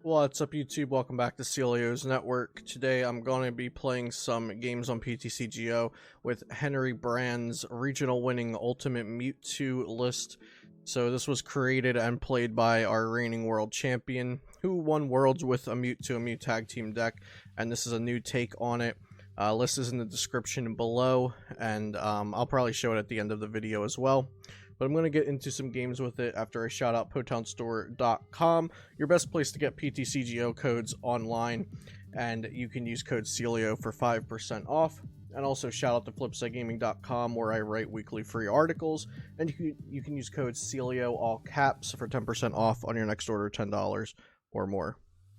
What's up YouTube, welcome back to Celios Network. Today I'm going to be playing some games on PTCGO with Henry Brand's regional winning Ultimate Mewtwo list. So this was created and played by our reigning world champion, who won Worlds with a Mewtwo Mew tag team deck, and this is a new take on it. List is in the description below, and I'll probably show it at the end of the video as well. But I'm going to get into some games with it after I shout out PotownStore.com, your best place to get PTCGO codes online, and you can use code CELIO for 5% off. And also shout out to FlipsideGaming.com, where I write weekly free articles, and you can use code CELIO all caps for 10% off on your next order of $10 or more.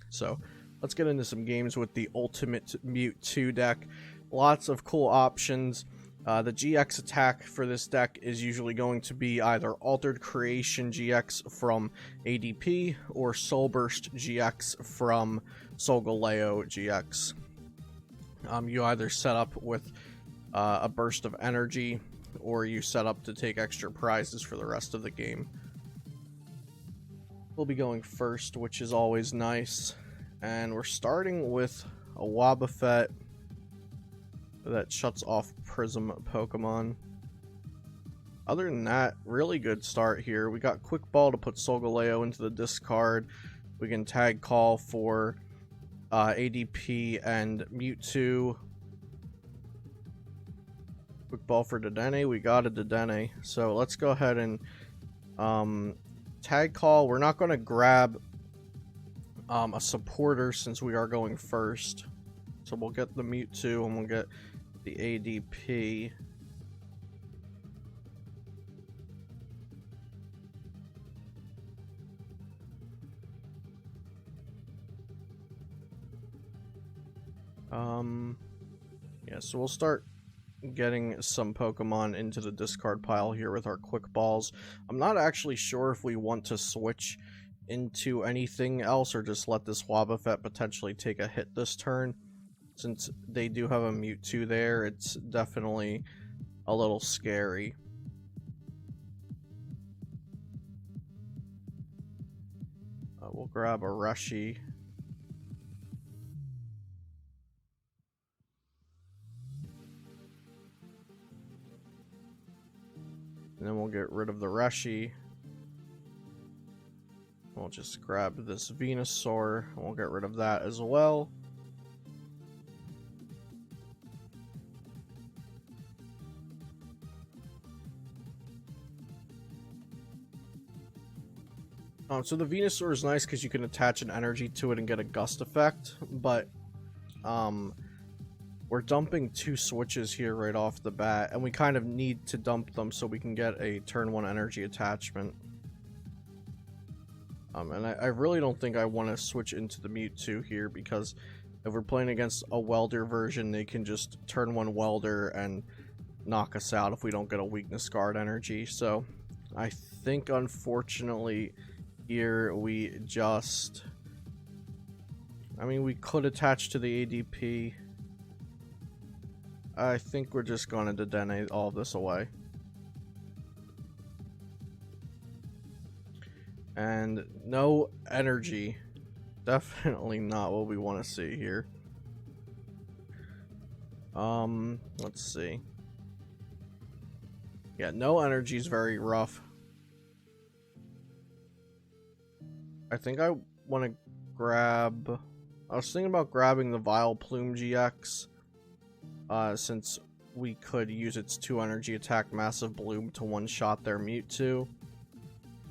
So let's get into some games with the Ultimate Mewtwo deck. Lots of cool options. The GX attack for this deck is usually going to be either Altered Creation GX from ADP or Soul Burst GX from Solgaleo-GX. You either set up with a burst of energy, or you set up to take extra prizes for the rest of the game. We'll be going first, which is always nice, and we're starting with a Wobbuffet that shuts off Prism Pokemon. Other than that, really good start here. We got Quick Ball to put Solgaleo into the discard. We can Tag Call for ADP and Mewtwo. Quick Ball for Dedenne. We got a Dedenne. So let's go ahead and Tag Call. We're not going to grab a supporter since we are going first. So we'll get the Mewtwo and we'll get the ADP. Yeah, so we'll start getting some Pokemon into the discard pile here with our Quick Balls. I'm not actually sure if we want to switch into anything else or just let this Wobbuffet potentially take a hit this turn. Since they do have a Mewtwo there, it's definitely a little scary. We'll grab a Reshi. And then we'll get rid of the Reshi. We'll just grab this Venusaur, and we'll get rid of that as well. So the Venusaur is nice because you can attach an energy to it and get a gust effect, but we're dumping two switches here right off the bat, and we kind of need to dump them so we can get a turn 1 energy attachment. And I really don't think I want to switch into the Mewtwo here, because if we're playing against a Welder version, they can just turn 1 Welder and knock us out if we don't get a weakness guard energy. So I think, unfortunately, here we just... I mean, we could attach to the ADP. I think we're just going to Dedenne all of this away. And no energy. Definitely not what we want to see here. Let's see. Yeah, no energy is very rough. I think I want to grab... I was thinking about grabbing the Vileplume-GX, since we could use its 2 energy attack Massive Bloom to one-shot their Mewtwo.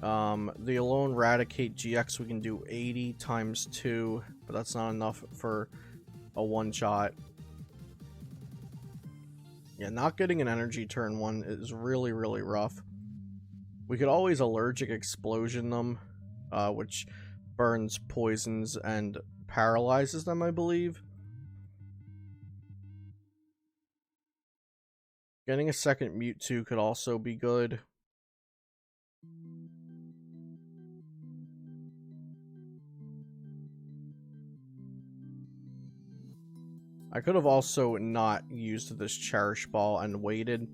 The Alolan Raticate-GX, we can do 80 times 2, but that's not enough for a one-shot. Yeah, not getting an energy turn 1 is really, really rough. We could always Allergic Explosion them, which burns, poisons, and paralyzes them, I believe. Getting a second Mewtwo could also be good. I could have also not used this Cherish Ball and waited.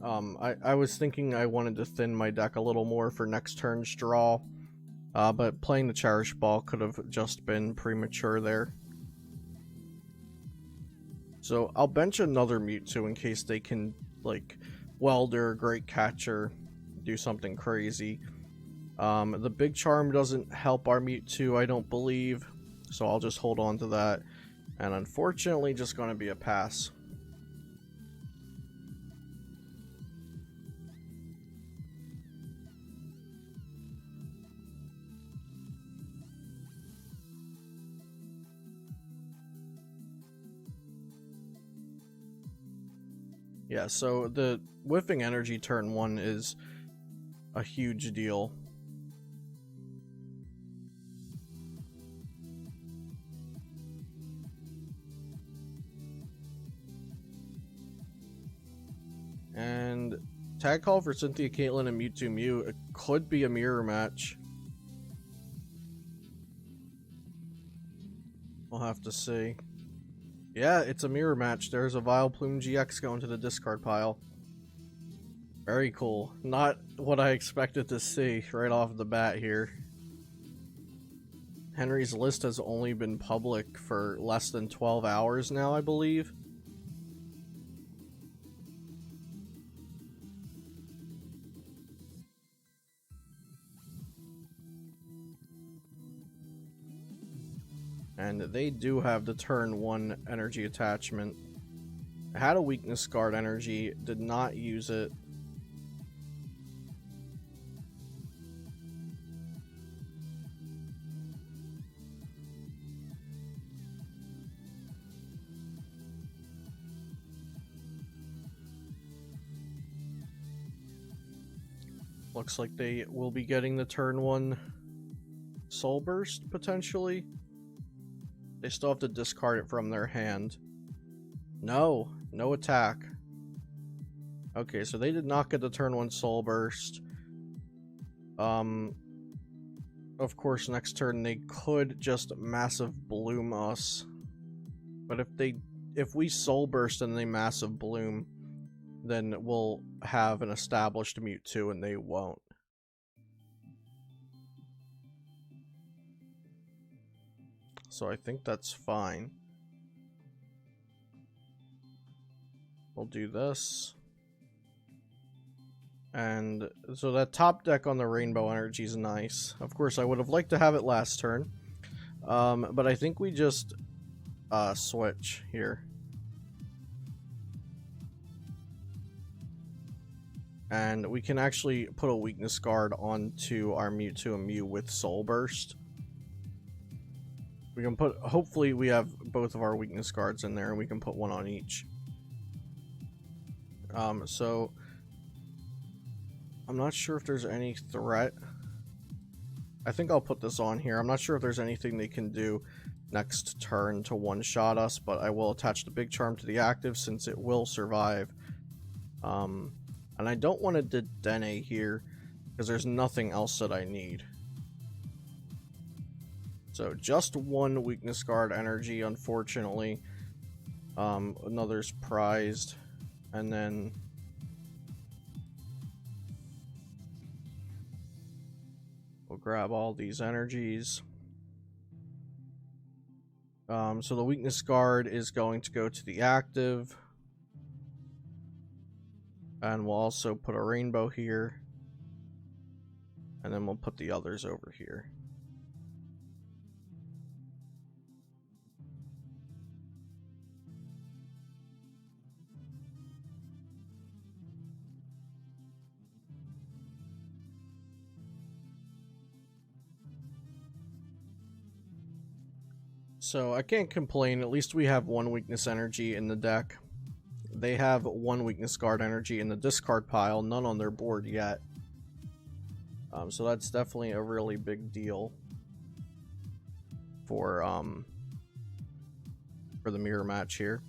I was thinking I wanted to thin my deck a little more for next turn's draw. But playing the Cherish Ball could have just been premature there. So I'll bench another Mewtwo in case they can, like, Welder, Great Catcher, do something crazy. The Big Charm doesn't help our Mewtwo, I don't believe, so I'll just hold on to that. And unfortunately, just going to be a pass. Yeah, so the whiffing energy turn 1 is a huge deal. And Tag Call for Cynthia Caitlin and Mewtwo Mew. It could be a mirror match. We'll have to see. Yeah, it's a mirror match. There's a Vileplume-GX going to the discard pile. Very cool. Not what I expected to see right off the bat here. Henry's list has only been public for less than 12 hours now, I believe. And they do have the turn 1 energy attachment. I had a weakness guard energy, did not use it. Looks like they will be getting the turn 1 Soul Burst, potentially. They still have to discard it from their hand. No attack. Okay, so they did not get the turn 1 Soul Burst. Of course, next turn they could just Massive Bloom us. But if we Soul Burst and they Massive Bloom, then we'll have an established Mewtwo and they won't. So I think that's fine. We'll do this. And so that top deck on the Rainbow Energy is nice. Of course, I would have liked to have it last turn. But I think we just switch here. And we can actually put a weakness guard onto our Mewtwo and Mew with Soul Burst. We can put, hopefully we have both of our weakness guards in there and we can put one on each. So I'm not sure if there's any threat. I think I'll put this on here. I'm not sure if there's anything they can do next turn to one-shot us, but I will attach the Big Charm to the active since it will survive. And I don't want to Dedenne here because there's nothing else that I need. So just one weakness guard energy, unfortunately. Another's prized. And then we'll grab all these energies. So the weakness guard is going to go to the active. And we'll also put a rainbow here. And then we'll put the others over here. So I can't complain, at least we have one weakness energy in the deck. They have one weakness guard energy in the discard pile, none on their board yet. So that's definitely a really big deal for the mirror match here.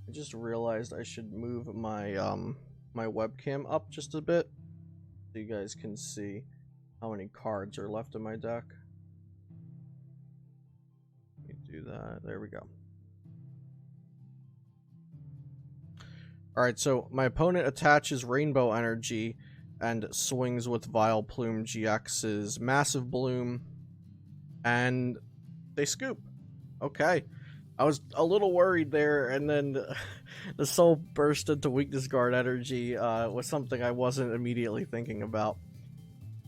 I just realized I should move my my webcam up just a bit so you guys can see how many cards are left in my deck. Do that. There we go. Alright, so my opponent attaches Rainbow Energy, and swings with Vileplume-GX's Massive Bloom, and they scoop. Okay. I was a little worried there, and then the soul burst into Weakness Guard energy was something I wasn't immediately thinking about.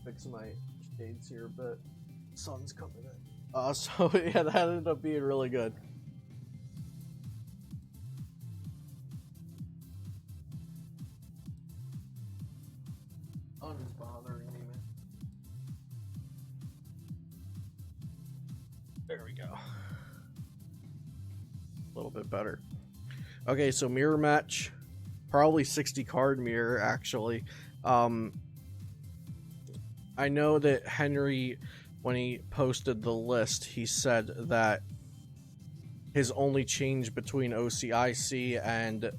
Fix my shades here, but sun's coming in. So yeah, that ended up being really good. Sun's bothering me, man. There we go. A little bit better. Okay, so mirror match, probably 60 card mirror actually. I know that Henry, when he posted the list, he said that his only change between OCIC and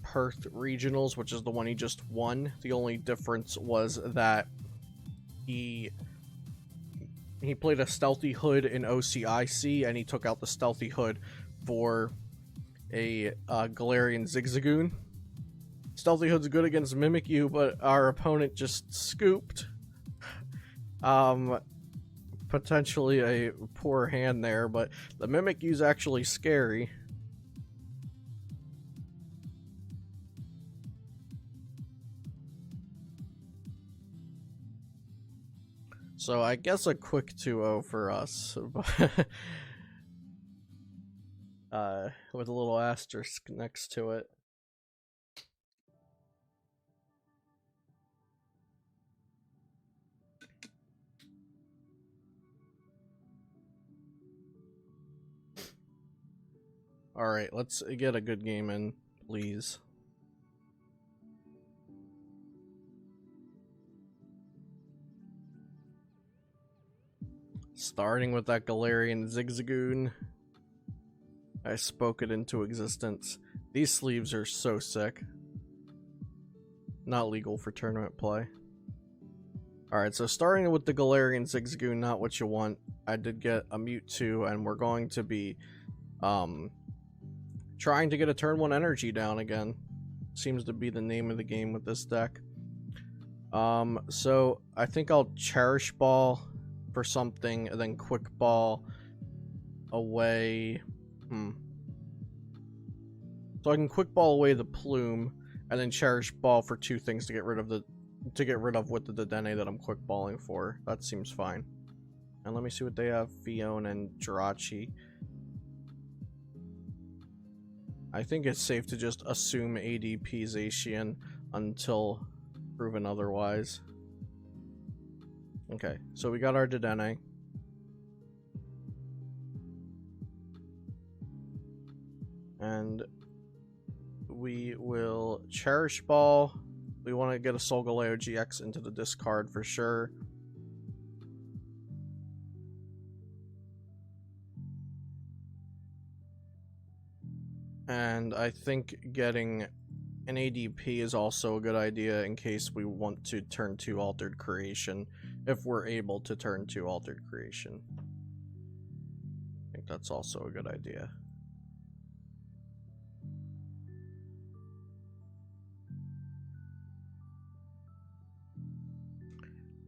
Perth Regionals, which is the one he just won, the only difference was that he played a Stealthy Hood in OCIC, and he took out the Stealthy Hood for a Galarian Zigzagoon. Stealthy Hood's good against Mimikyu, but our opponent just scooped. Potentially a poor hand there, but the Mimikyu's actually scary. So I guess a quick 2-0 for us. With a little asterisk next to it. Alright, let's get a good game in, please. Starting with that Galarian Zigzagoon. I spoke it into existence. These sleeves are so sick. Not legal for tournament play. Alright, so starting with the Galarian Zigzagoon, not what you want. I did get a Mewtwo, and we're going to be trying to get a turn 1 energy down again. Seems to be the name of the game with this deck. So I think I'll Cherish Ball for something, and then Quick Ball away. So I can Quick Ball away the Plume, and then Cherish Ball for 2 things to get rid of with the Dedenne that I'm Quick Balling for. That seems fine. And let me see what they have. Fion and Jirachi. I think it's safe to just assume ADP Zacian until proven otherwise. Okay, so we got our Dedenne. And we will Cherish Ball. We want to get a Solgaleo-GX into the discard for sure. And I think getting an ADP is also a good idea in case we want to turn 2 Altered Creation, if we're able to turn 2 Altered Creation. I think that's also a good idea.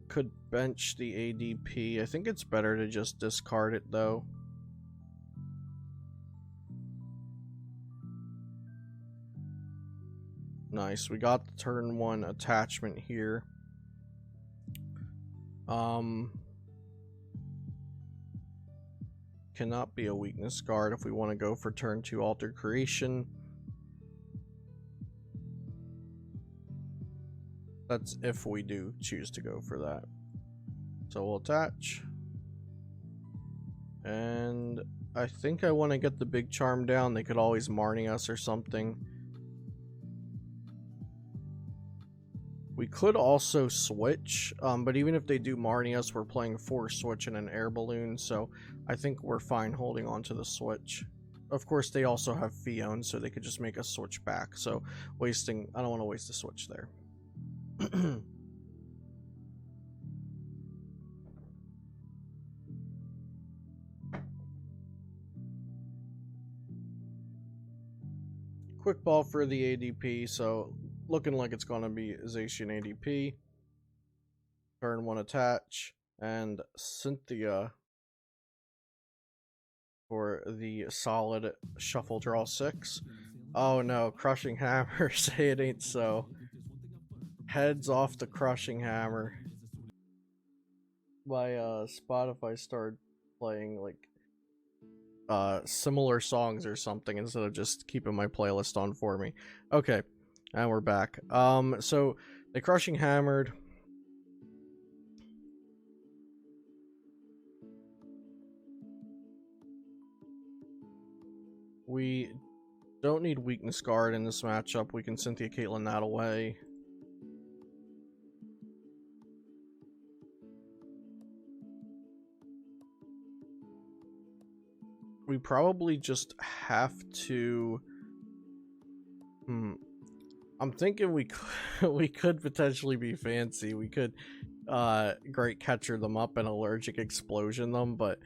Could bench the ADP. I think it's better to just discard it though. Nice, we got the turn 1 attachment here. Cannot be a weakness guard if we want to go for turn 2 Altered Creation. That's if we do choose to go for that. So we'll attach. And I think I want to get the Big Charm down. They could always Marnie us or something. We could also switch, but even if they do Marnie us, we're playing 4 Switch and an Air Balloon, so I think we're fine holding on to the Switch. Of course, they also have Fion, so they could just make us switch back, so I don't want to waste the Switch there. Quick Ball for the ADP, so looking like it's going to be Zacian ADP. Turn 1 attach, and Cynthia for the solid shuffle draw 6. Oh no, Crushing Hammer, say it ain't so. Heads off the Crushing Hammer. My Spotify started playing like similar songs or something instead of just keeping my playlist on for me. Okay, and we're back. So they Crushing Hammered. We don't need Weakness Guard in this matchup. We can Cynthia Caitlin that away. We probably just have to... I'm thinking we could potentially be fancy. We could Great Catcher them up and Allergic Explosion them, but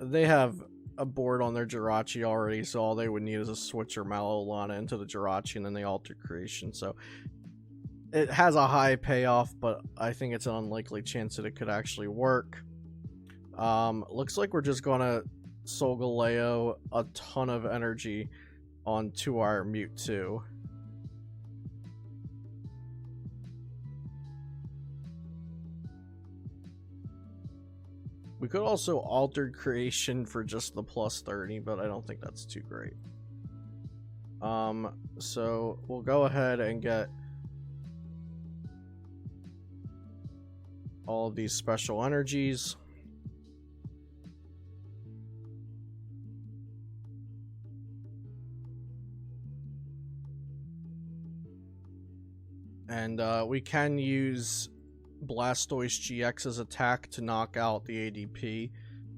they have a board on their Jirachi already, so all they would need is a Switch or Mallow Lana into the Jirachi, and then they alter creation. So it has a high payoff, but I think it's an unlikely chance that it could actually work. Looks like we're just gonna Solgaleo a ton of energy onto our Mewtwo. We could also alter creation for just the plus 30, but I don't think that's too great. So we'll go ahead and get all of these special energies. And we can use Blastoise-GX's attack to knock out the ADP.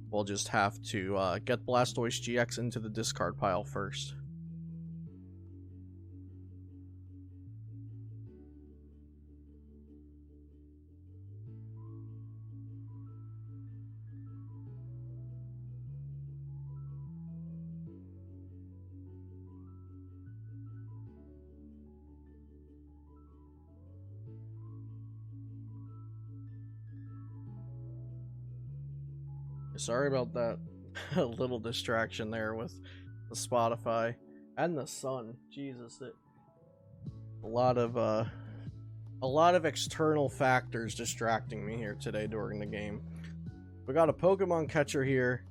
We'll just have to get Blastoise-GX into the discard pile first. Sorry about that little distraction there with the Spotify and the sun. Jesus, a lot of external factors distracting me here today during the game. We got a Pokemon catcher here.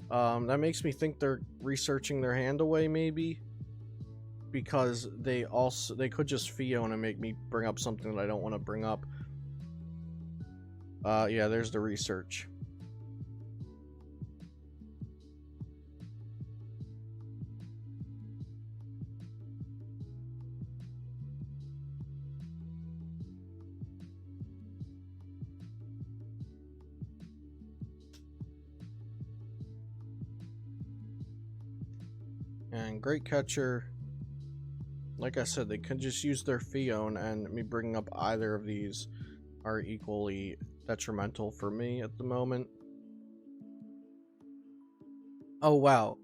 That makes me think they're researching their hand away, maybe, because they could just Fiona and make me bring up something that I don't want to bring up. Yeah, there's the research. And Great Catcher, like I said, they could just use their Fiona, and me bringing up either of these are equally detrimental for me at the moment. Oh wow,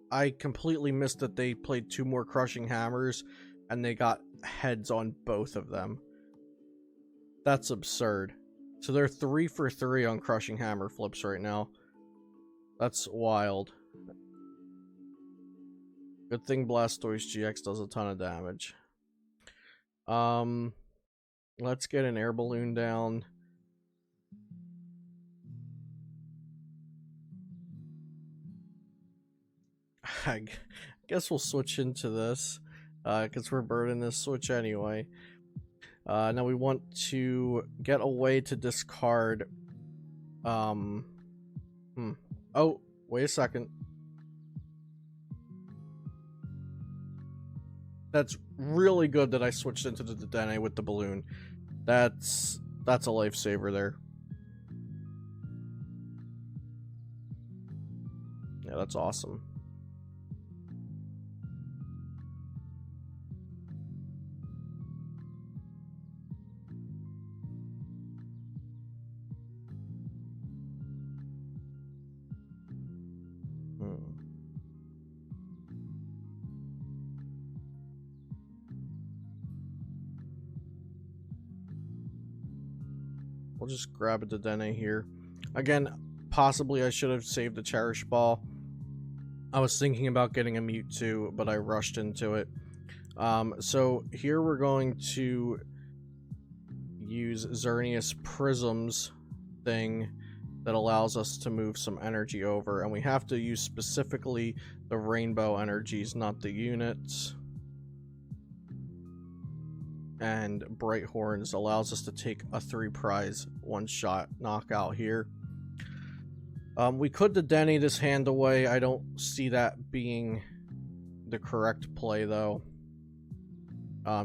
I completely missed that they played 2 more Crushing Hammers and they got heads on both of them. That's absurd. So they're 3 for 3 on Crushing Hammer flips right now. That's wild. Good thing Blastoise-GX does a ton of damage. Let's get an Air Balloon down. I guess we'll switch into this, because we're burning this switch anyway. Now we want to get a way to discard... Oh, wait a second. That's really good that I switched into the Dedenne with the balloon. That's a lifesaver there. Yeah, that's awesome. we'll just grab a Dedenne here. Again, possibly I should have saved the Cherish Ball. I was thinking about getting a Mewtwo, but I rushed into it. So here we're going to use Xerneas Prism's thing that allows us to move some energy over, and we have to use specifically the rainbow energies, not the units. And Bright Horns allows us to take a 3-prize one-shot knockout here. We could Dedenne this hand away. I don't see that being the correct play, though.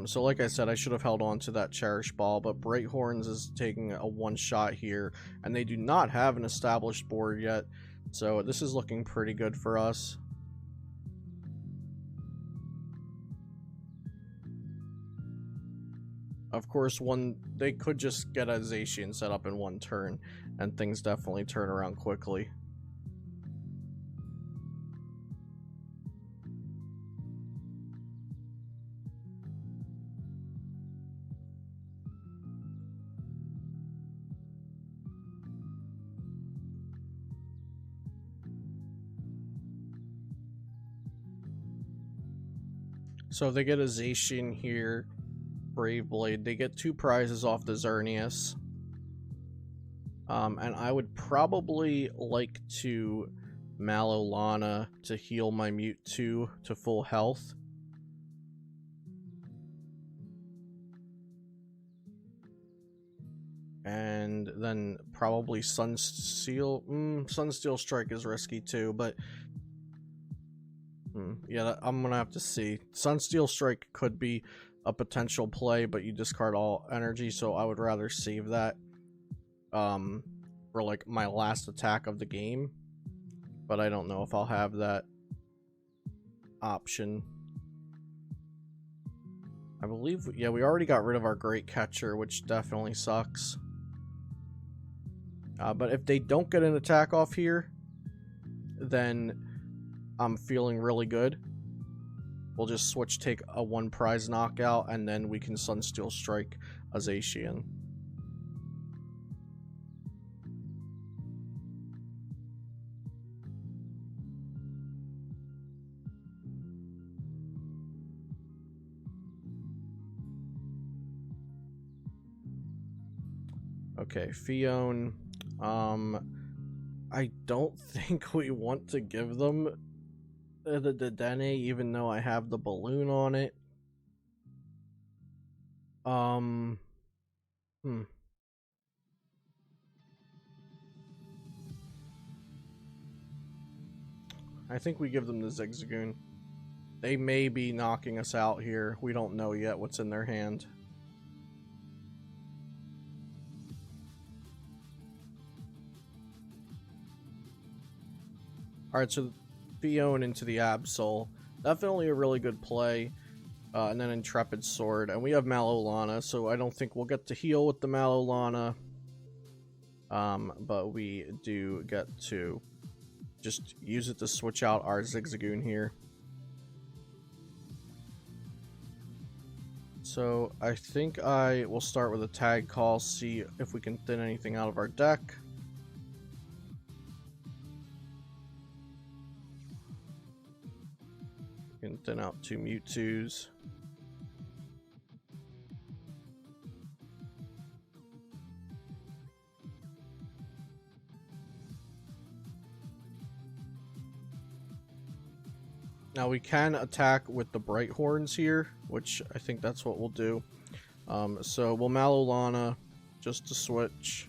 So like I said, I should have held on to that Cherish Ball, but Bright Horns is taking a one-shot here, and they do not have an established board yet, so this is looking pretty good for us. Of course, they could just get a Zacian set up in one turn, and things definitely turn around quickly. So if they get a Zacian here, Brave Blade, they get 2 prizes off the Xerneas. And I would probably like to Mallow Lana to heal my Mewtwo to full health. And then probably Sunsteel. Sunsteel Strike is risky too, but yeah, I'm gonna have to see. Sunsteel Strike could be a potential play, but you discard all energy, so I would rather save that for like my last attack of the game. But I don't know if I'll have that option. I believe, yeah, we already got rid of our Great Catcher, which definitely sucks. But if they don't get an attack off here, then I'm feeling really good. We'll just switch, take a 1-prize knockout, and then we can Sunsteel Strike a Zacian. Okay, Fion. I don't think we want to give them the Dedenne, even though I have the balloon on it. I think we give them the Zigzagoon. They may be knocking us out here. We don't know yet what's in their hand. Alright, so Fion into the Absol. Definitely a really good play. And then Intrepid Sword. And we have Mallow Lana, so I don't think we'll get to heal with the Mallow Lana. But we do get to just use it to switch out our Zigzagoon here. So I think I will start with a Tag Call, see if we can thin anything out of our deck. We can thin out 2 Mewtwo's. Now we can attack with the Bright Horns here, which I think that's what we'll do. So we'll Mallow Lana just to switch.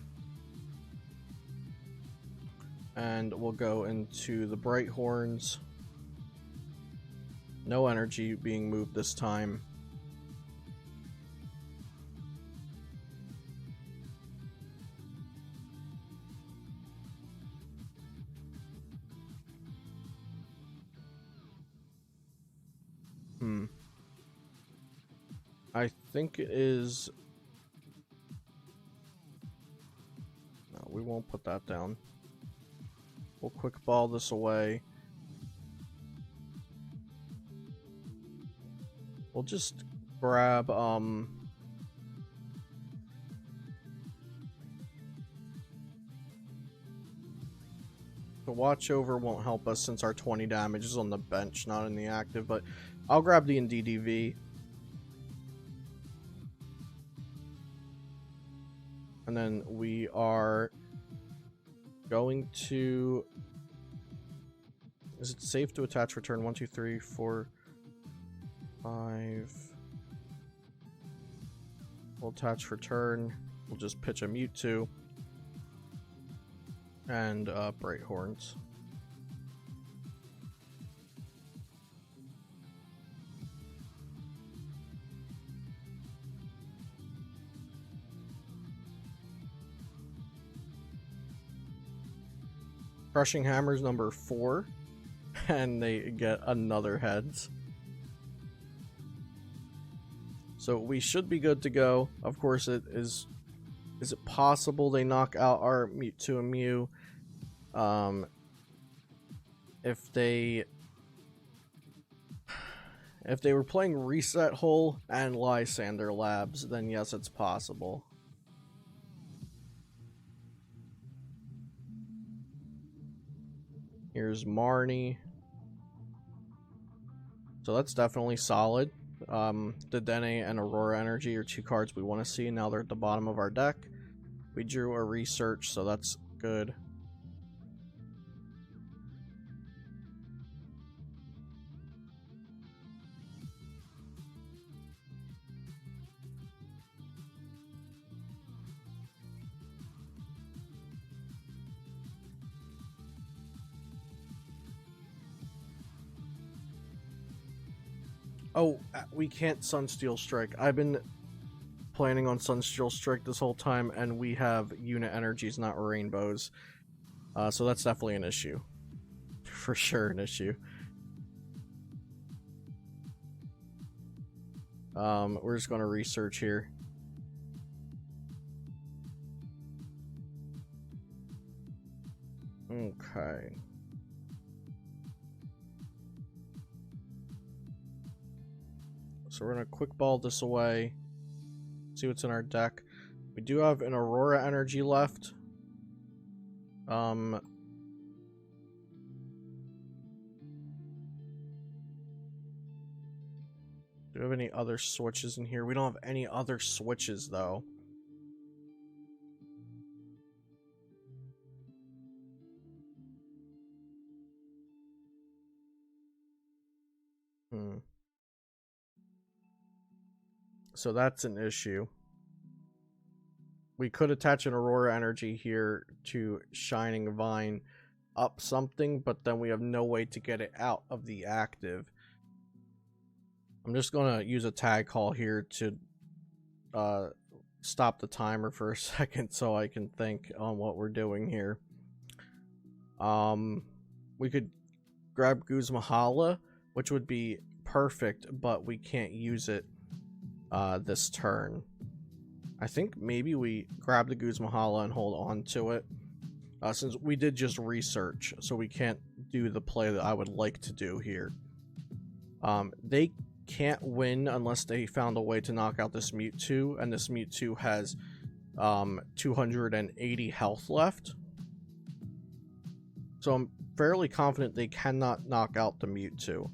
And we'll go into the Bright Horns. No energy being moved this time. I think it is... No, we won't put that down. We'll quick ball this away. We'll just grab, The Watch Over won't help us since our 20 damage is on the bench, not in the active, but I'll grab the Indeedee V. And then we are going to... Is it safe to attach return? 1, 2, 3, 4, 5. We'll attach return. We'll just pitch a Mewtwo. And Bright Horns. Crushing Hammer's number 4. And they get another heads. So we should be good to go. Of course, it is it possible they knock out our Mewtwo and Mew? If they were playing Reset Hole and Lysander Labs, then yes, it's possible. Here's Marnie. So that's definitely solid. Dedenne and Aurora Energy are 2 cards we want to see. Now they're at the bottom of our deck. We drew a Research, so that's good. Oh, we can't Sunsteel Strike. I've been planning on Sunsteel Strike this whole time, and we have unit energies, not rainbows. So that's definitely an issue. For sure an issue. We're just going to research here. Okay. So we're going to quick ball this away. See what's in our deck. We do have an Aurora Energy left. Do we have any other switches in here? We don't have any other switches, though. So that's an issue. We could attach an Aurora Energy here to Shining Vine up something, but then we have no way to get it out of the active. I'm just going to use a Tag Call here to stop the timer for a second so I can think on what we're doing here. We could grab Guzma Hala, which would be perfect, but we can't use it this turn. I think maybe we grab the Guzma Hala and hold on to it, since we did just research, so we can't do the play that I would like to do here. They can't win unless they found a way to knock out this Mewtwo, and this Mewtwo has 280 health left. So I'm fairly confident they cannot knock out the Mewtwo.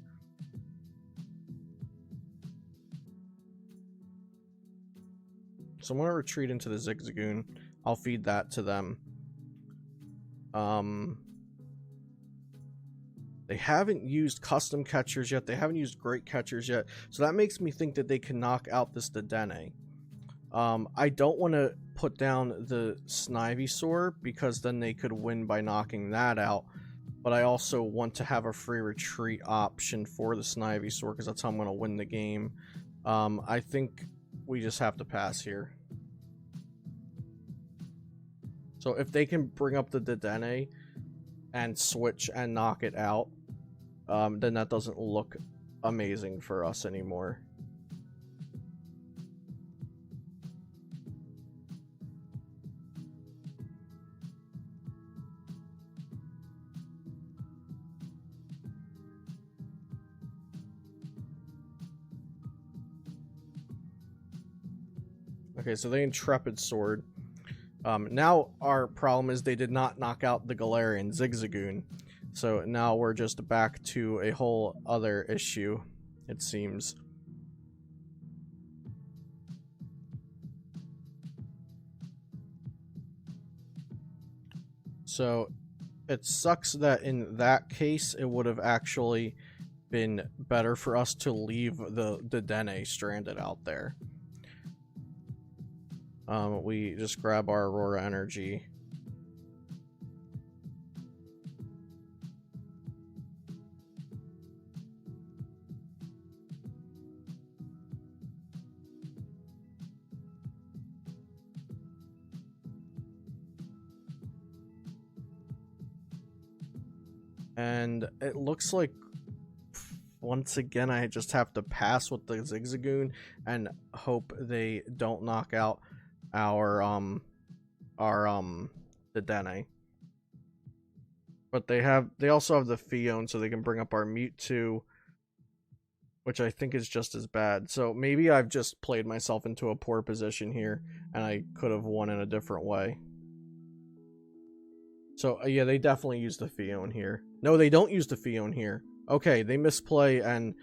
So I'm going to retreat into the Zigzagoon. I'll feed that to them. They haven't used custom catchers yet. They haven't used great catchers yet. So that makes me think that they can knock out this Dedenne. I don't want to put down the Snivy because then they could win by knocking that out. But I also want to have a free retreat option for the Snivy because that's how I'm going to win the game. I think we just have to pass here. So if they can bring up the Dedenne and switch and knock it out, then that doesn't look amazing for us anymore. Okay, so they Intrepid Sword. Now our problem is they did not knock out the Galarian Zigzagoon. So now we're just back to a whole other issue, it seems. So it sucks that in that case it would have actually been better for us to leave the Dedenne stranded out there. We just grab our Aurora Energy. And it looks like once again I just have to pass with the Zigzagoon and hope they don't knock out our Dedenne. But they also have the Fion, so they can bring up our Mewtwo, which I think is just as bad. So maybe I've just played myself into a poor position here and I could have won in a different way. So yeah, they definitely use the Fion here. No, they don't use the Fion here. Okay, they misplay and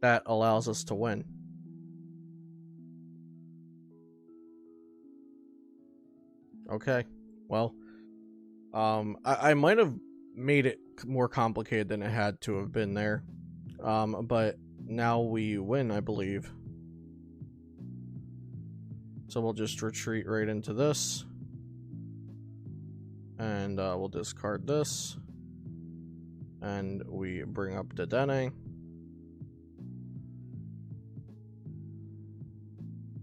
that allows us to win. Okay, well, I might have made it more complicated than it had to have been there. But now we win, I believe. So we'll just retreat right into this. And we'll discard this. And we bring up Dedenne.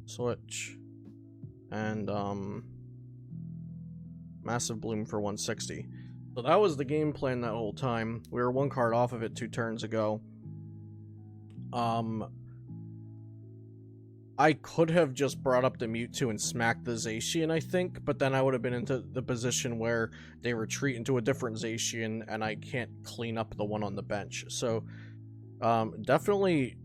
Switch. And Massive Bloom for 160. So that was the game plan that whole time. We were one card off of it 2 turns ago. I could have just brought up the Mewtwo and smacked the Zacian, I think, but then I would have been into the position where they retreat into a different Zacian and I can't clean up the one on the bench. So, definitely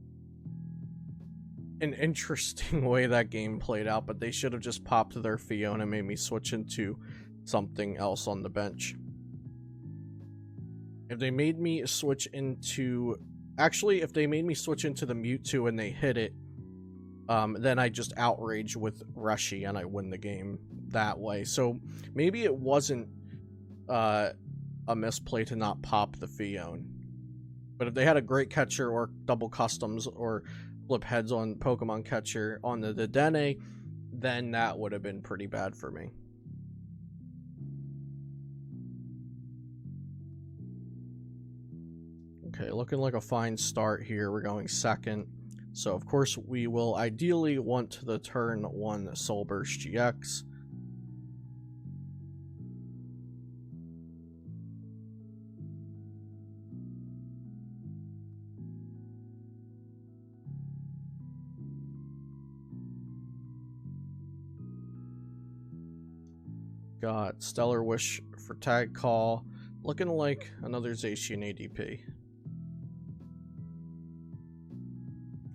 an interesting way that game played out, but they should have just popped their Fiona and made me switch into something else on the bench. If they made me switch into... Actually, if they made me switch into the Mewtwo and they hit it, then I just outrage with Reshi and I win the game that way. So maybe it wasn't a misplay to not pop the Fion. But if they had a Great Catcher or double customs or flip heads on Pokemon Catcher on the Dedenne, then that would have been pretty bad for me. Okay, looking like a fine start here. We're going second. So, of course, we will ideally want the turn 1 Soul Burst GX. Got Stellar Wish for Tag Call. Looking like another Zacian ADP.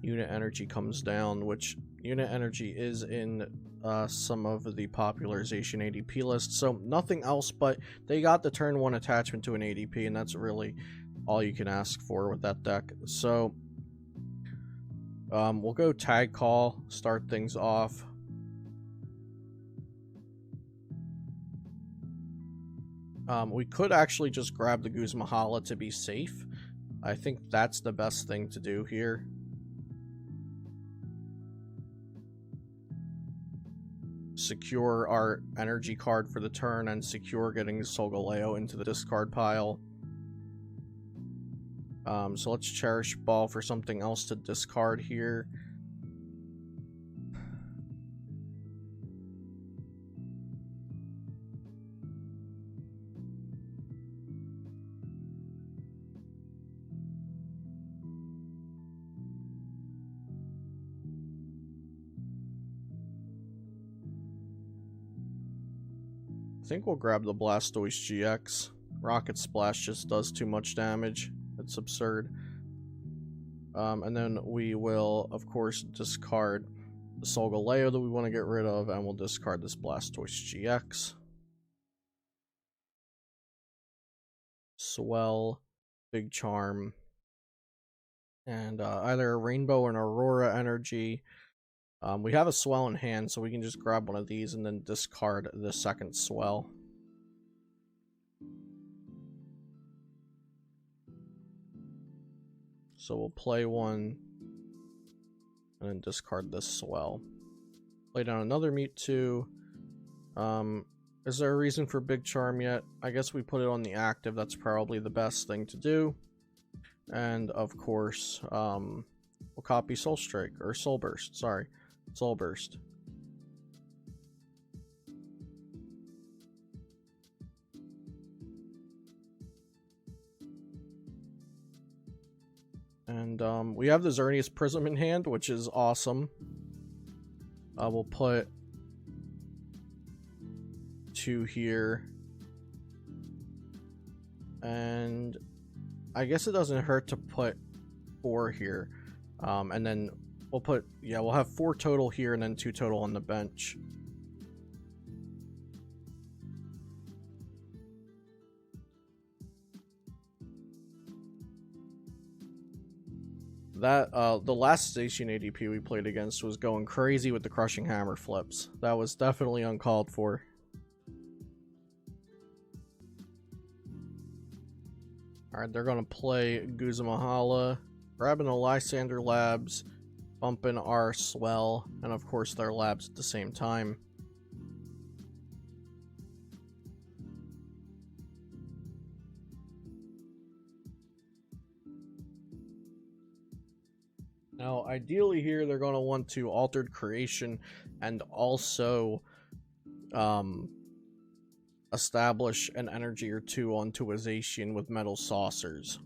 Unit Energy comes down, which Unit Energy is in some of the popular Zacian ADP lists, so nothing else, but they got the turn 1 attachment to an ADP, and that's really all you can ask for with that deck. So we'll go Tag Call, start things off. We could actually just grab the Guzma Hala to be safe. I think that's the best thing to do here. Secure our energy card for the turn and secure getting Solgaleo into the discard pile. So let's Cherish Ball for something else to discard here. I think we'll grab the Blastoise-GX. Rocket Splash just does too much damage. It's absurd. And then we will, of course, discard Solgaleo that we want to get rid of, and we'll discard this Blastoise-GX. Swell, Big Charm, and either a Rainbow or an Aurora Energy. We have a Swell in hand, so we can just grab one of these and then discard the second Swell. So we'll play one and then discard this Swell. Play down another Mewtwo. Is there a reason for Big Charm yet? I guess we put it on the active. That's probably the best thing to do. And of course, we'll copy Soul Strike, or Soul Burst, sorry. Soul Burst. And we have the Xerneas Prism in hand, which is awesome. We'll put 2 here. And I guess it doesn't hurt to put 4 here. And then we'll put, yeah, we'll have 4 total here and then 2 total on the bench. That, the last station ADP we played against was going crazy with the Crushing Hammer flips. That was definitely uncalled for. Alright, they're gonna play Guzma Hala, grabbing a Lysander Labs, bumping our Swell, and of course their Labs at the same time. Now, ideally here, they're going to want to Altered Creation and also establish an energy or 2 onto a Zacian with Metal Saucers.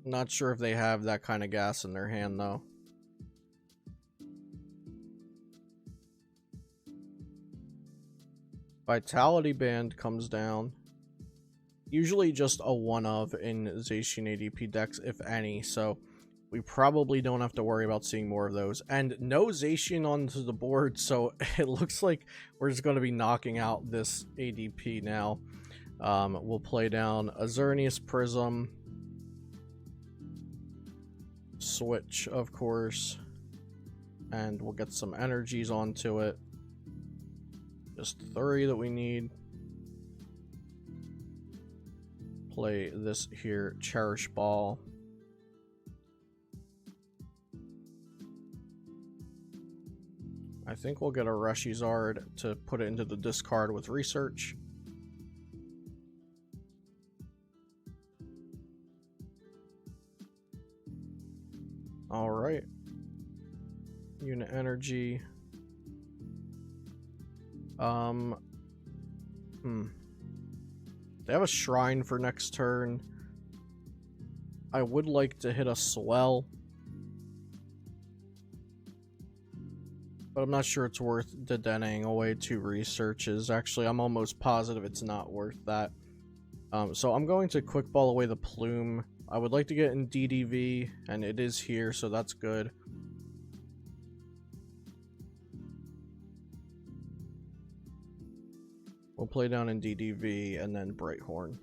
Not sure if they have that kind of gas in their hand, though. Vitality Band comes down. Usually just a one-of in Zacian ADP decks, if any, so we probably don't have to worry about seeing more of those. And no Zacian onto the board, so it looks like we're just going to be knocking out this ADP now. We'll play down a Xerneas Prism. Switch, of course. And we'll get some energies onto it. Just 3 that we need. Play this here, Cherish Ball. I think we'll get a Reshiram to put it into the discard with Research. Alright. Unit Energy. They have a Shrine for next turn. I would like to hit a Swell, but I'm not sure it's worth Dedenne-ing away 2 researches. Actually, I'm almost positive it's not worth that. So I'm going to Quick Ball away the Plume. I would like to get Indeedee V, and it is here, so that's good. We'll play down Indeedee V and then Brighthorn.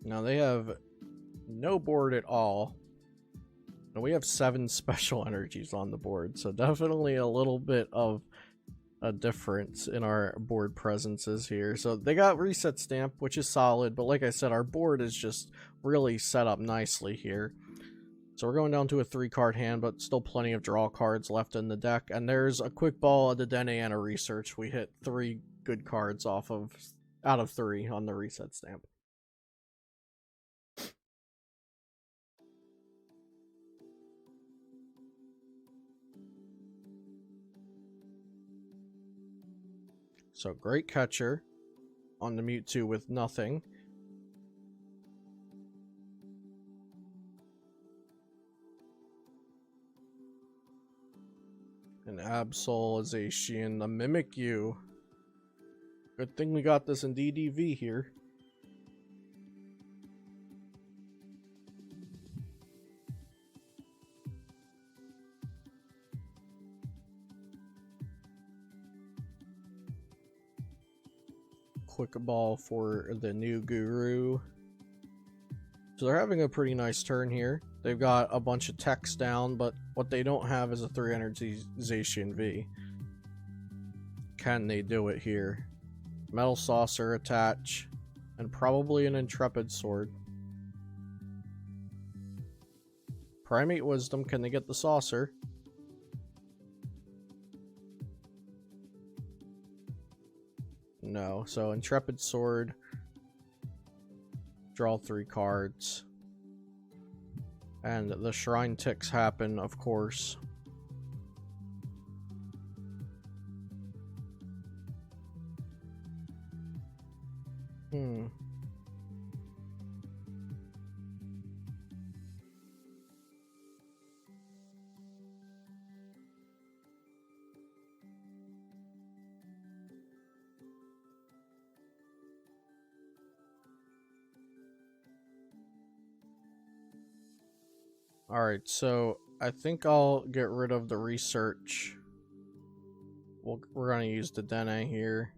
Now they have no board at all. And we have 7 special energies on the board, so definitely a little bit of a difference in our board presences here. So they got Reset Stamp, which is solid, but like I said, our board is just really set up nicely here. So we're going down to a 3-card hand, but still plenty of draw cards left in the deck. And there's a Quick Ball, a Dedenne, and a Research. We hit 3 good cards out of 3 on the Reset Stamp. So Great Catcher on the Mewtwo with nothing. An Absol, a Zacian, a Mimikyu, Good thing we got this Indeedee V here. Quick ball for the new guru. So they're having a pretty nice turn here. They've got a bunch of text down, but what they don't have is a 3 energization V. Can they do it here? Metal Saucer attach, and probably an Intrepid Sword. Primate Wisdom, can they get the Saucer? No, so Intrepid Sword, draw 3 cards, and the Shrine ticks happen, of course. Alright, so I think I'll get rid of the research. We're going to use the Dedenne here.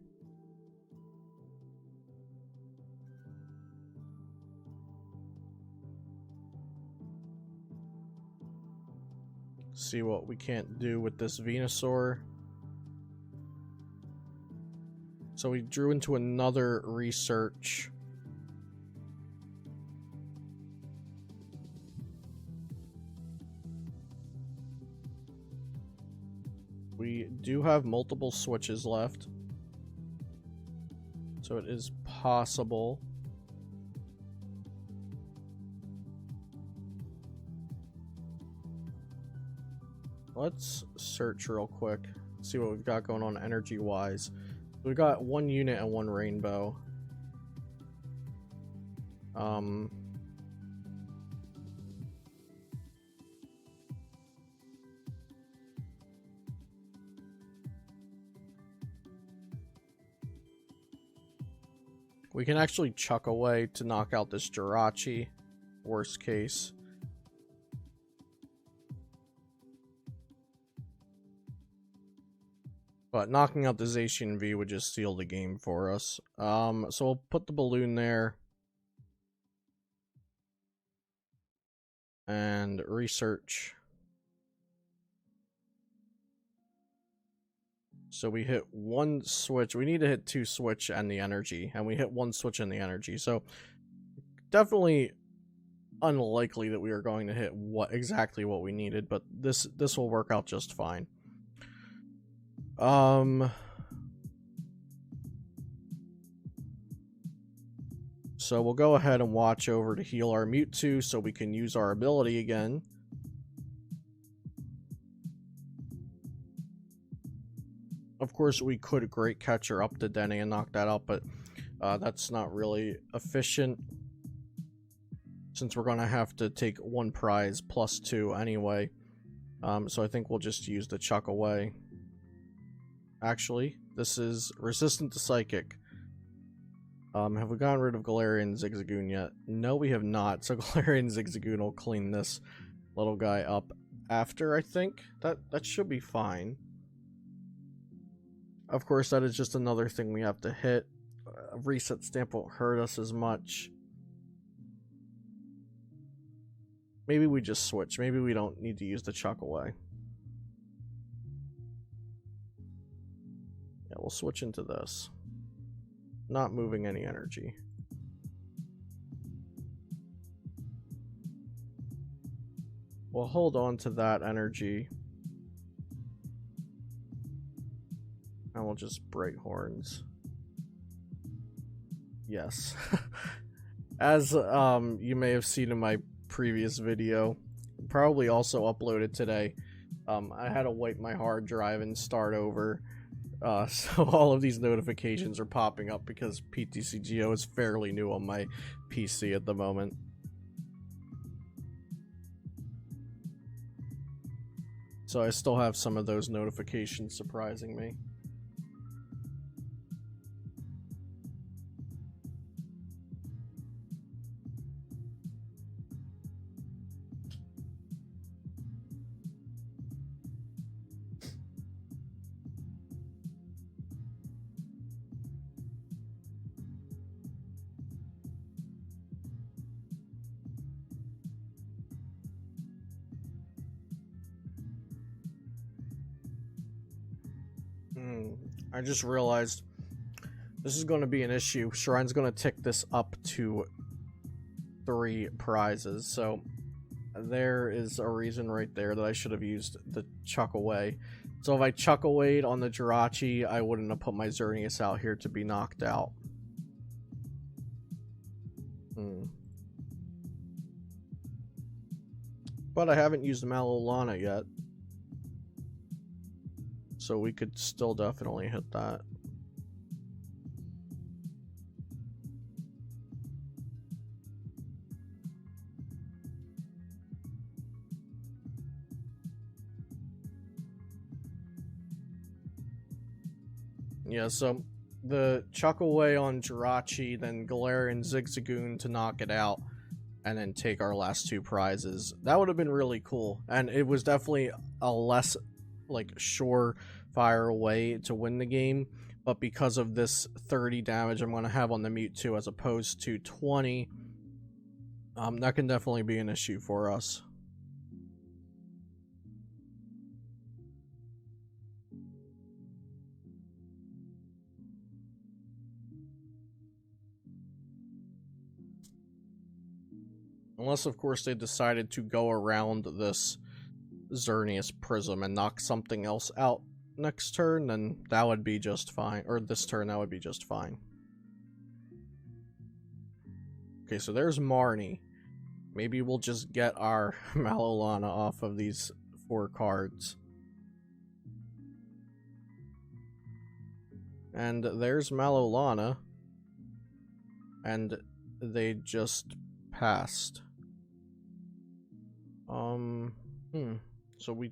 See what we can't do with this Venusaur. So we drew into another research. We do have multiple switches left, so it is possible. Let's search real quick, see what we've got going on energy-wise. We've got 1 unit and 1 rainbow. We can actually chuck away to knock out this Jirachi, worst case. But knocking out the Zacian V would just seal the game for us. So we'll put the balloon there. And research. So we hit 1 switch. We need to hit 2 switch and the energy. And we hit 1 switch and the energy. So definitely unlikely that we are going to hit exactly what we needed. But this will work out just fine. So we'll go ahead and watch over to heal our Mewtwo so we can use our ability again. Of course, we could Great Catcher up to Dedenne and knock that out, but that's not really efficient, since we're going to have to take 1 prize plus 2 anyway. So I think we'll just use the chuck away. Actually, this is resistant to Psychic. Have we gotten rid of Galarian Zigzagoon yet? No, we have not. So Galarian Zigzagoon will clean this little guy up after, I think. That should be fine. Of course, that is just another thing we have to hit. A reset stamp won't hurt us as much. Maybe we just switch. Maybe we don't need to use the chuck away. Yeah, we'll switch into this. Not moving any energy. We'll hold on to that energy. And we'll just Bright Horns. Yes. As you may have seen in my previous video, probably also uploaded today, I had to wipe my hard drive and start over. So all of these notifications are popping up because PTCGO is fairly new on my PC at the moment. So I still have some of those notifications surprising me. I just realized this is going to be an issue. Shrine's going to tick this up to 3 prizes, so there is a reason right there that I should have used the Chuck Away. So if I Chuck Away'd on the Jirachi, I wouldn't have put my Xerneas out here to be knocked out. But I haven't used Mallow Lana yet, so we could still definitely hit that. Yeah, so the Chuck Away on Jirachi, then Galarian Zigzagoon to knock it out, and then take our last 2 prizes. That would have been really cool, and it was definitely a less, like, surefire way to win the game, but because of this 30 damage I'm going to have on the Mewtwo as opposed to 20, that can definitely be an issue for us. Unless, of course, they decided to go around this Xerneas Prism and knock something else out next turn, then that would be just fine. Or this turn, that would be just fine. Okay, so there's Marnie. Maybe we'll just get our Mallow Lana off of these 4 cards. And there's Mallow Lana. And they just passed. So we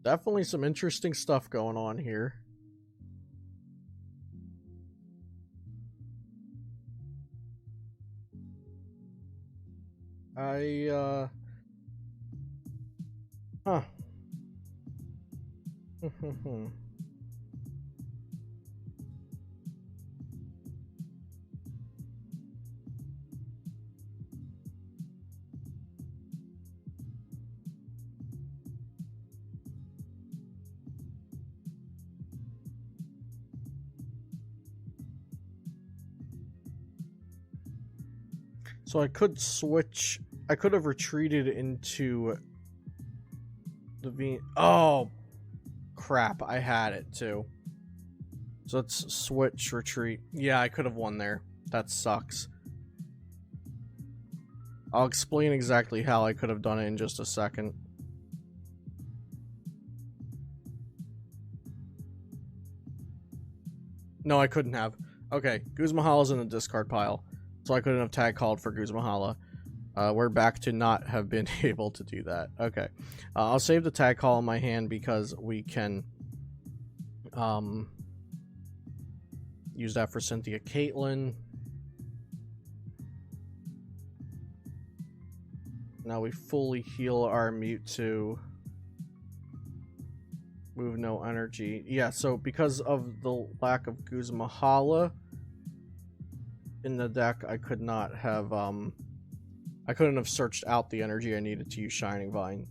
definitely some interesting stuff going on here. So I could switch. I could have retreated into the Oh, crap. I had it too. So let's switch, retreat. Yeah, I could have won there. That sucks. I'll explain exactly how I could have done it in just a second. No, I couldn't have. Okay, Guzma Hala's in the discard pile, so I couldn't have tag called for Guzma Hala. We're back to not have been able to do that. Okay, I'll save the tag call in my hand because we can use that for Cynthia Caitlin. Now we fully heal our Mewtwo. Move no energy. Yeah, so because of the lack of Guzma Hala in the deck, I could not have I couldn't have searched out the energy I needed to use Shining Vine.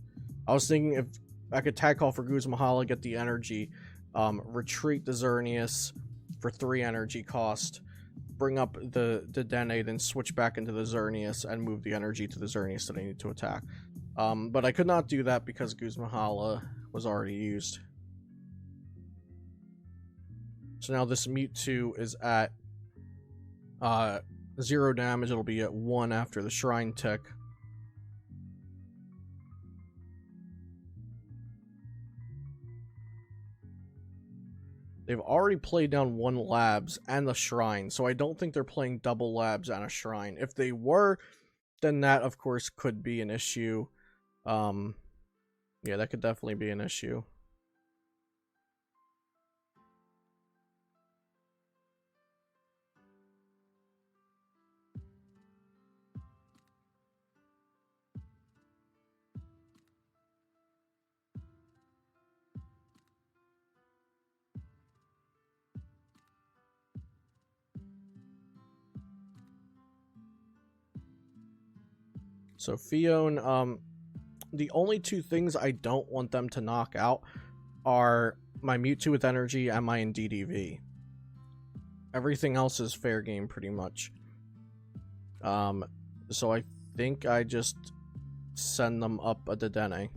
I was thinking if I could tag call for Guzma Hala, get the energy, retreat the Xerneas for 3 energy cost, bring up the Dedenne, then switch back into the Xerneas and move the energy to the Xerneas that I need to attack. But I could not do that because Guzma Hala was already used. So now this Mewtwo is at 0 damage. It'll be at 1 after the Shrine tick. They've already played down 1 Labs and the Shrine, so I don't think they're playing double Labs and a Shrine. If they were, then that, of course, could be an issue. Yeah, that could definitely be an issue. So Fion, the only 2 things I don't want them to knock out are my Mewtwo with Energy and my Indeedee V. Everything else is fair game pretty much. So I think I just send them up a Dedenne.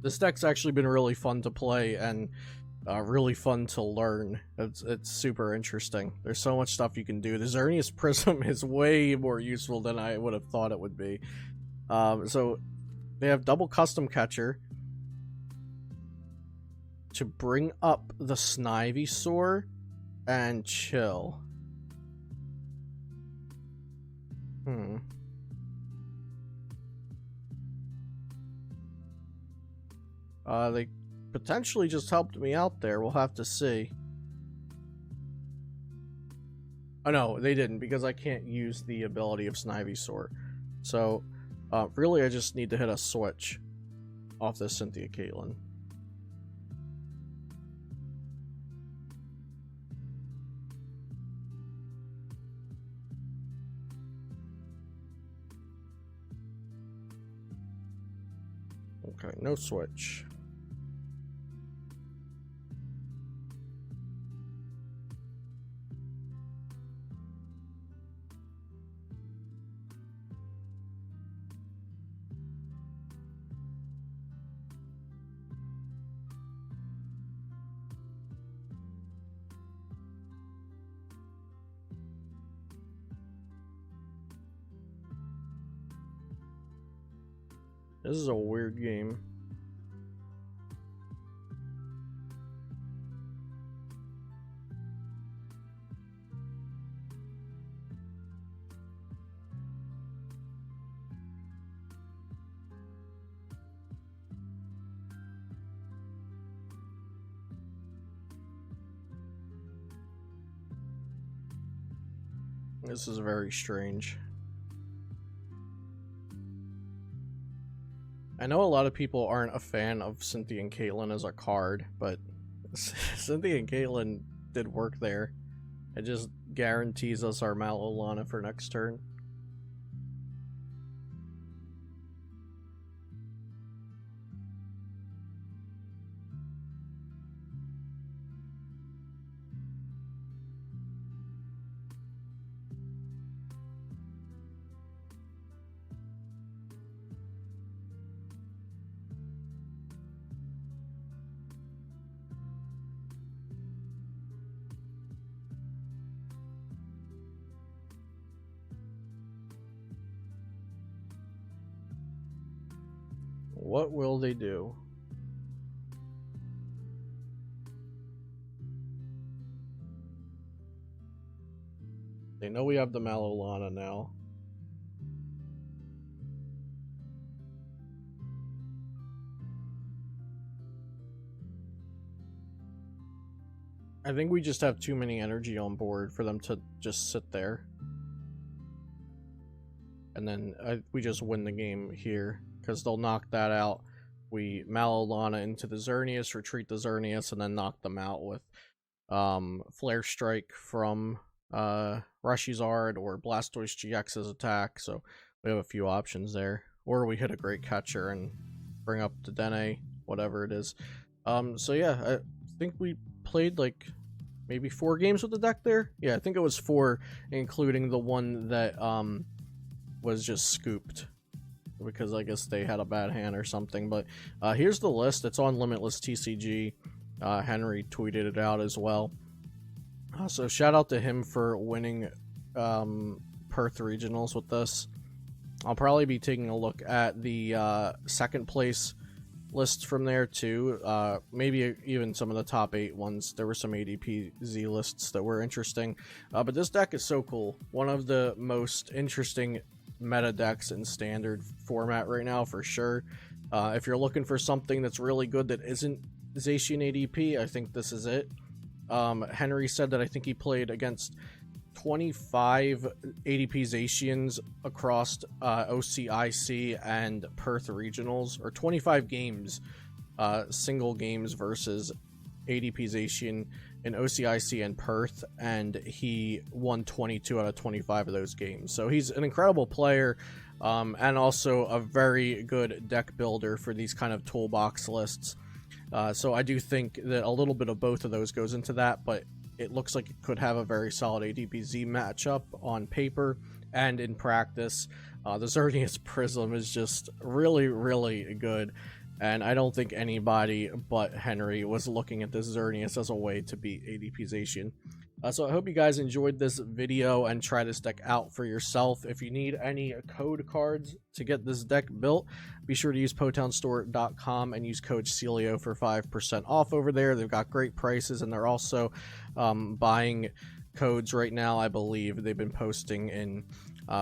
This deck's actually been really fun to play and really fun to learn. It's super interesting. There's so much stuff you can do. The Xerneas Prism is way more useful than I would have thought it would be. So they have double custom catcher to bring up the Snivy and chill. They potentially just helped me out there. We'll have to see. Oh no, they didn't, because I can't use the ability of Snivy. So, really I just need to hit a switch off this Cynthia Caitlin. Okay, no switch. This is a weird game. This is very strange. I know a lot of people aren't a fan of Cynthia and Caitlin as a card, but Cynthia and Caitlin did work there. It just guarantees us our Mallow Lana for next turn. What will they do? They know we have the Mallow Lana now. I think we just have too many energy on board for them to just sit there. And then we just win the game here, because they'll knock that out. We Mallow Lana into the Xerneas, retreat the Xerneas, and then knock them out with Flare Strike from Reshiram or Blastoise-GX's attack. So we have a few options there. Or we hit a Great Catcher and bring up the Dedenne, whatever it is. So yeah, I think we played like maybe 4 games with the deck there. Yeah, I think it was 4, including the one that was just scooped because I guess they had a bad hand or something. But here's the list. It's on Limitless TCG. Henry tweeted it out as well. So shout out to him for winning Perth Regionals with this. I'll probably be taking a look at the second place lists from there too. Maybe even some of the top 8 ones. There were some ADPZ lists that were interesting. But this deck is so cool. One of the most interesting meta decks in standard format right now, for sure. If you're looking for something that's really good that isn't Zacian ADP, I think this is it. Henry said that I think he played against 25 ADP Zacians across OCIC and Perth Regionals, or 25 games, single games versus ADPization in OCIC and Perth, and he won 22 out of 25 of those games. So he's an incredible player, and also a very good deck builder for these kind of toolbox lists. So I do think that a little bit of both of those goes into that, but it looks like it could have a very solid ADPZ matchup on paper and in practice. The Xerneas Prism is just really, really good, and I don't think anybody but Henry was looking at this Xerneas as a way to beat ADPization. So I hope you guys enjoyed this video and try this deck out for yourself. If you need any code cards to get this deck built, be sure to use PotownStore.com and use code Celio for 5% off over there. They've got great prices, and they're also buying codes right now. I believe they've been posting in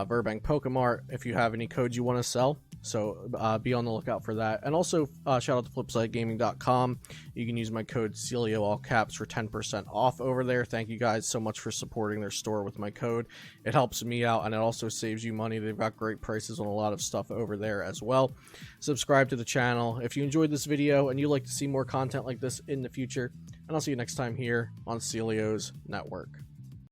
Burbank Pokemart if you have any codes you want to sell. So be on the lookout for that. And also shout out to FlipsideGaming.com. You can use my code Celio, all caps, for 10% off over there. Thank you guys so much for supporting their store with my code. It helps me out, and it also saves you money. They've got great prices on a lot of stuff over there as well. Subscribe to the channel if you enjoyed this video and you'd like to see more content like this in the future. And I'll see you next time here on Celio's Network.